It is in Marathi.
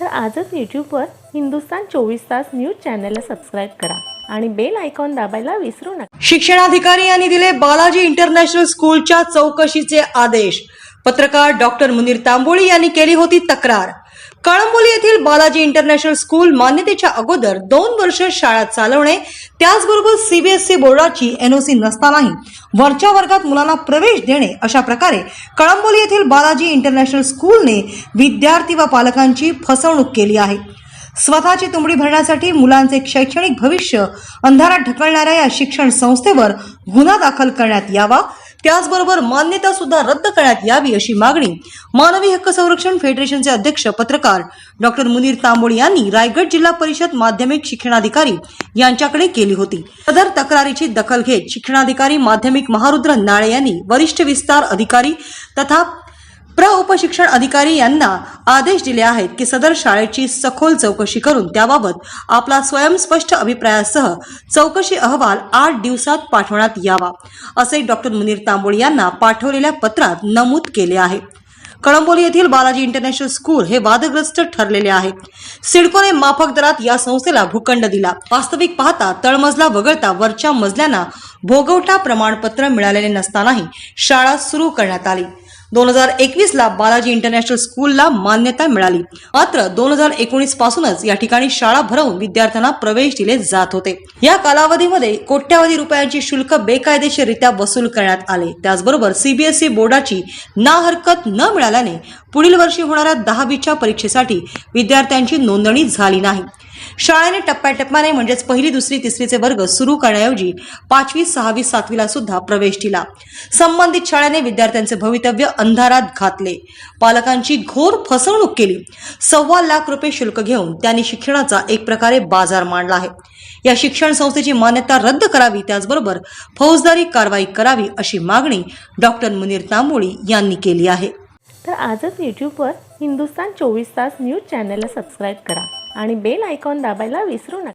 तर आजच यूट्यूबवर हिंदुस्तान 24 तास न्यूज चॅनलला सबस्क्राईब करा आणि बेल आयकॉन दाबायला विसरू नका। शिक्षणाधिकारी यांनी दिले बालाजी इंटरनॅशनल स्कूलच्या चौकशीचे आदेश। पत्रकार डॉक्टर मुनीर तांबोळी यांनी केली होती तक्रार। कळंबोली येथील बालाजी इंटरनॅशनल स्कूल मान्यतेच्या अगोदर 2 वर्ष शाळा चालवणे, त्याचबरोबर सीबीएसई बोर्डाची एनओसी नसतानाही वरच्या वर्गात मुलांना प्रवेश देणे, अशा प्रकारे कळंबोली येथील बालाजी इंटरनॅशनल स्कूलने विद्यार्थी व पालकांची फसवणूक केली आहे। स्वतःची तुंबडी भरण्यासाठी मुलांचे शैक्षणिक भविष्य अंधारात ढकलणाऱ्या या शिक्षण संस्थेवर गुन्हा दाखल करण्यात यावा, त्याचबरोबर मान्यता सुद्धा रद्द करण्यात यावी, अशी मागणी मानवी हक्क संरक्षण फेडरेशनचे अध्यक्ष पत्रकार डॉक्टर मुनीर तांबोळी यांनी रायगड जिल्हा परिषद माध्यमिक शिक्षणाधिकारी यांच्याकडे केली होती। सदर तक्रारीची दखल घेत शिक्षणाधिकारी माध्यमिक महारुद्र नाळे यांनी वरिष्ठ विस्तार अधिकारी तथा उपशिक्षण अधिकारी यांना आदेश दिले आहेत की सदर शाळेची सखोल चौकशी करून त्याबाबत आपला स्वयंस्पष्ट अभिप्रायासह चौकशी अहवाल 8 दिवसात पाठवण्यात यावा, असे डॉक्टर मुनीर तांबोळी यांना पाठवलेल्या पत्रात नमूद केले आहे। कळंबोली येथील बालाजी इंटरनॅशनल स्कूल हे वादग्रस्त ठरलेले आहे। सिडकोने माफक दरात या संस्थेला भूखंड दिला। वास्तविक पाहता तळमजला वगळता वरच्या मजल्यांना भोगवटा प्रमाणपत्र मिळालेले नसतानाही शाळा सुरू करण्यात आली। 2021 ला बालाजी इंटरनॅशनल स्कूलला मान्यता मिळाली, मात्र 2019 पासूनच या ठिकाणी शाळा भरवून विद्यार्थ्यांना प्रवेश दिले जात होते। या कालावधीमध्ये कोट्यावधी रुपयांची शुल्क बेकायदेशीररित्या वसूल करण्यात आले। त्याचबरोबर सीबीएसई बोर्डाची ना हरकत न मिळाल्याने पुढील वर्षी होणाऱ्या 10वीच्या परीक्षेसाठी विद्यार्थ्यांची नोंदणी झाली नाही। शाळेने टप्प्याटप्प्याने म्हणजेच पहिली, दुसरी, तिसरीचे वर्ग सुरू करण्याऐवजी 5वी, 6वी, 7वीला सुद्धा प्रवेश दिला। संबंधित शाळेने विद्यार्थ्यांचे भवितव्य अंधारात घातले, पालकांची घोर फसवणूक केली। 1.25 लाख रुपये शुल्क घेऊन त्यांनी शिक्षणाचा एक प्रकारे बाजार मांडला आहे। या शिक्षण संस्थेची मान्यता रद्द करावी, त्याचबरोबर फौजदारी कारवाई करावी, अशी मागणी डॉक्टर मुनीर तांबोळी यांनी केली आहे। तर आजच यूट्यूबवर हिंदुस्तान 24 तास न्यूज चॅनलला सबस्क्राईब करा आणि बेल आयकॉन दाबायला विसरू नका।